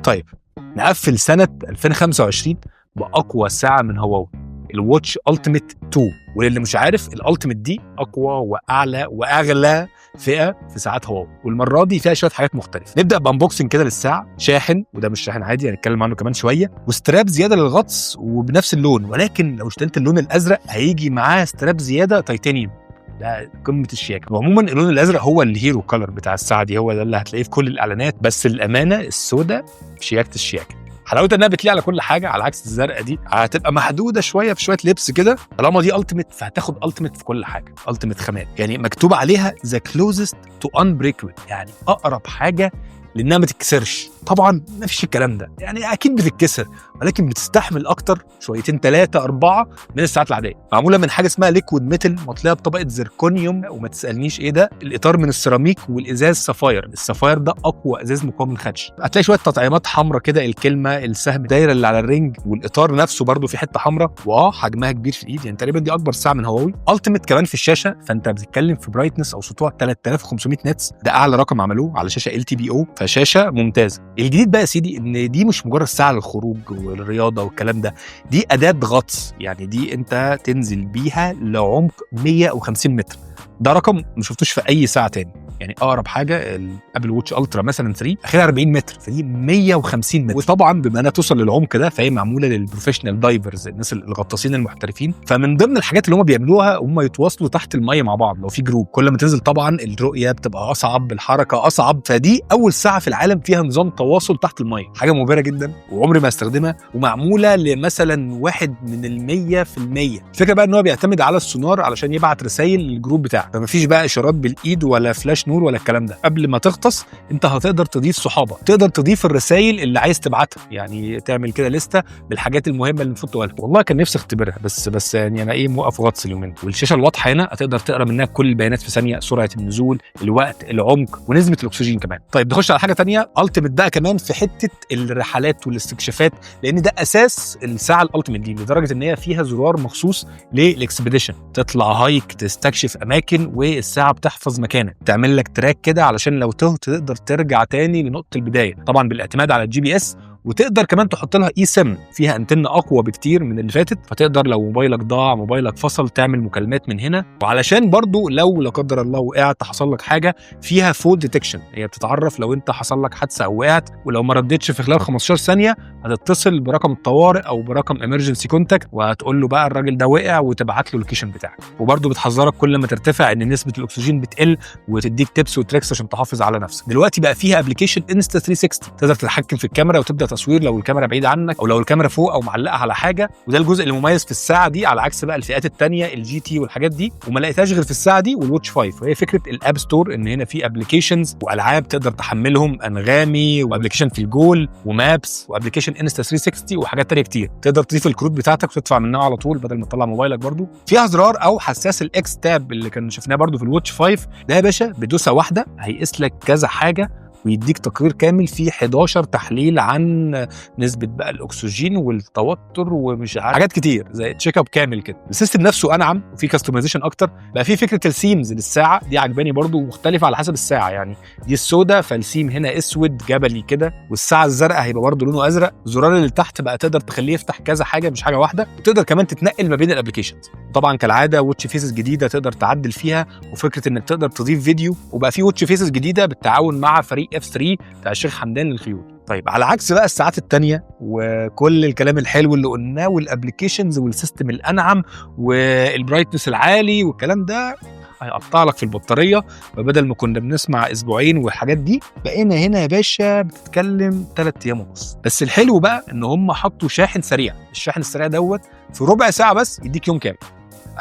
طيب نقفل سنة 2025 بأقوى ساعة من هواوي، الواتش التيميت 2. واللي مش عارف، الالتيميت دي أقوى وأعلى وأغلى فئة في ساعات هواوي، والمرة دي فيها شوية حاجات مختلفة. نبدأ بانبوكسنج كده للساعة. شاحن، وده مش شاحن عادي هنتكلم عنه كمان شوية، وستراب زيادة للغطس وبنفس اللون، ولكن لو اشتريت اللون الأزرق هيجي معاه ستراب زيادة تيتانيوم، ده قمه الشياكه. وعموما اللون الازرق هو الهيرو كولر بتاع الساعه دي، هو ده اللي هتلاقيه في كل الاعلانات، بس الامانه السوداء في شياكه الشياكه. حلاوتها انها بتليق على كل حاجه، على عكس الزرقاء دي هتبقى محدوده شويه في شويه لبس كده. طالما دي التيميت فهتاخد التيميت في كل حاجه، التيميت خامات، يعني مكتوب عليها ذا كلوزست تو انبريكبل، يعني اقرب حاجه لانها ما تتكسرش. طبعا ما فيش الكلام ده، يعني اكيد بتتكسر، ولكن بتستحمل اكتر شويتين 3 4 من الساعات العاديه. معموله من حاجه اسمها ليكويد ميتال، مطليه بطبقه زركونيوم، وما تسالنيش ايه ده. الاطار من السيراميك، والازاز سفاير. السفاير ده اقوى ازاز مقاوم للخدش. هتلاقي شويه تطعيمات حمراء كده، الكلمه، السهم، الدايره اللي على الرينج، والاطار نفسه برده في حته حمراء، حجمها كبير في الايد، يعني تقريبا دي اكبر ساعه من هواوي. التيميت كمان في الشاشه، فانت بتتكلم في برايتنس او سطوع 3500 نتس، ده اعلى رقم عملوه على شاشه LTPO، فشاشه ممتازه. الجديد بقى يا سيدي ان دي مش مجرد ساعه للخروج والرياضه والكلام ده، دي اداه غطس، يعني دي انت تنزل بيها لعمق 150 متر. ده رقم ما شفتوش في اي ساعه تاني. يعني اقرب حاجه الابل واتش الترا مثلا 3 اخرها 40 متر، فدي 150 متر. وطبعا بما انها توصل للعمق ده فهي معموله للبروفيشنال دايفرز، الناس الغطاسين المحترفين. فمن ضمن الحاجات اللي هم بيعملوها هم يتواصلوا تحت الميه مع بعض لو في جروب. كل ما تنزل طبعا الرؤيه بتبقى اصعب، الحركه اصعب، فدي اول ساعه في العالم فيها نظام تواصل تحت الميه، حاجه مبهره جدا وعمري ما استخدمها، ومعموله لمثلا 1% الفكره بقى ان هو بيعتمد على السونار علشان يبعت رسائل للجروب بتاعك، فمفيش بقى اشارات بالايد ولا فلاش نور ولا الكلام ده. قبل ما تغطس انت هتقدر تضيف صحابك، تقدر تضيف الرسائل اللي عايز تبعتها، يعني تعمل كده لسته بالحاجات المهمه اللي المفروض تقولها. والله كان نفسي اختبرها، بس يعني انا موقف غطس اليومين. والشاشه الواضحه هنا هتقدر تقرا منها كل البيانات في ثانيه، سرعه النزول، الوقت، العمق، ونسبه الاكسجين كمان. طيب نخش على حاجه ثانيه، التيميت بقى كمان في حته الرحلات والاستكشافات، لان ده اساس الساعه الالتيميت دي، لدرجه ان هي فيها زرار مخصوص للاكسبيديشن، تطلع هايك، تستكشف اماكن، والساعه بتحفظ مكانك، تعمل لك تراك كده علشان لو تهت تقدر ترجع تاني لنقطه البدايه، طبعا بالاعتماد على الGPS. وتقدر كمان تحط لها eSIM فيها انتن اقوى بكتير من اللي فاتت، فتقدر لو موبايلك ضاع، موبايلك فصل، تعمل مكالمات من هنا. وعلشان برضو لو لا قدر الله وقعت حصل لك حاجه، فيها فول ديتكشن، هي بتتعرف لو انت حصل لك حادثه او وقعت، ولو ما ردتش في خلال 15 ثانيه هتتصل برقم الطوارئ او برقم emergency contact، وهتقول له بقى الراجل ده وقع، وتبعت له اللوكيشن بتاعك. وبرضو بتحذرك كل ما ترتفع ان نسبه الاكسجين بتقل، وتديك تيبس وتريكس عشان تحافظ على نفسك. دلوقتي بقى فيها ابلكيشن انستا 360، تقدر تتحكم في الكاميرا وتبدا تصوير لو الكاميرا بعيد عنك، او لو الكاميرا فوق او معلقه على حاجه. وده الجزء اللي مميز في الساعه دي، على عكس بقى الفئات الثانيه الGT والحاجات دي، وما لقيتهاش غير في الساعه دي والواتش 5. وهي فكره الاب ستور، ان هنا في ابلكيشنز والعاب تقدر تحملهم، انغامي، وابلكيشن في الجول، ومابس، وابلكيشن انستا 360، وحاجات تانية كتير. تقدر تضيف الكروت بتاعتك وتدفع منها على طول بدل ما تطلع موبايلك. برضو فيها زرار او حساس الاكس تاب اللي كان شفناه برضو في الواتش 5 ده يا باشا، بدوسه واحده هيقيس لك كذا حاجه، ويديك تقرير كامل فيه 11 تحليل عن نسبة بقى الأكسجين والتوتر ومش حاجات كتير، زي تشيك اب كامل كده. السيستم نفسه أنعم وفيه كاستمايزيشن أكتر. بقى فيه فكرة السيمز للساعة دي، عجباني برضو، مختلفة على حسب الساعة، يعني دي السوداء فالسيم هنا أسود جبلي كده، والساعة الزرقاء هيبقى برضو لونه أزرق. الزرار اللي تحت بقى تقدر تخليه يفتح كذا حاجة مش حاجة واحدة، وتقدر كمان تتنقل ما بين الابلكيشنز. طبعا كالعادة واتش فيسز جديدة تقدر تعدل فيها، وفكرة إنك تقدر تضيف فيديو، وبقى فيه واتش فيسز جديدة بالتعاون مع فريق F3 بتاع الشيخ حمدان للخيول. طيب على عكس بقى الساعات التانية وكل الكلام الحلو اللي قلناه، والابليكيشنز والسيستم الانعم والبرايتنس العالي والكلام ده، هيقطع لك في البطاريه. وبدل ما كنا بنسمع اسبوعين والحاجات دي، بقينا هنا يا باشا بتتكلم 3 أيام ونص. بس الحلو بقى ان هم حطوا شاحن سريع، الشاحن السريع دوت في ربع ساعه بس يديك يوم كامل.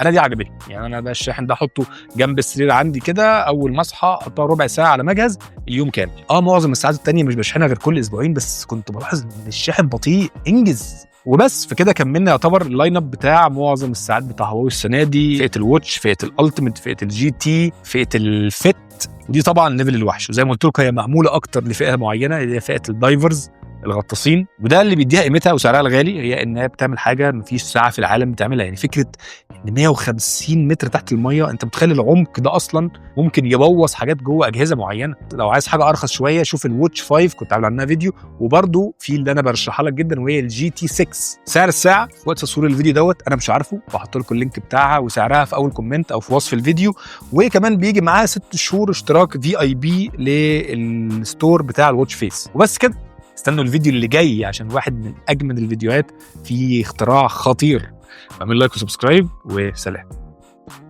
انا دي عجبتني، يعني انا ده الشاحن ده احطه جنب السرير عندي كده، اول ما اصحى احطها ربع ساعه على ما اجهز اليوم كامل. معظم الساعات التانية مش بشحنها غير كل اسبوعين، بس كنت بلاحظ ان الشاحن بطيء، انجز. وبس في كده كملنا يعتبر اللاين اب بتاع معظم الساعات بتاع هواوي السنه دي، فئه الواتش، فئه الالتيميت، فئه الGT، فئه الفيت. ودي طبعا ليفل الوحش، وزي ما قلت لكم هي معموله اكتر لفئه معينه، هي فئه الدايفرز، الغطاسين، وده اللي بيديها قيمتها وسعرها الغالي، هي انها بتعمل حاجه مفيش ساعه في العالم بتعملها. يعني فكره ان 150 متر تحت الميه، انت متخيل العمق ده اصلا ممكن يبوظ حاجات جوه اجهزه معينه. لو عايز حاجه ارخص شويه شوف الواتش 5 كنت عامل عنها فيديو، وبرده في اللي انا برشحها لك جدا وهي الجي تي 6. سعر الساعه في وقت تصوير الفيديو دوت انا مش عارفه، بحط لكم اللينك بتاعها وسعرها في اول كومنت او في وصف الفيديو، وكمان بيجي معاها 6 شهور اشتراك VIP للستور بتاع الواتش فيس. وبس كده، استنوا الفيديو اللي جاي عشان واحد من اجمد الفيديوهات في اختراع خطير. اعمل لايك وسبسكرايب وسلام.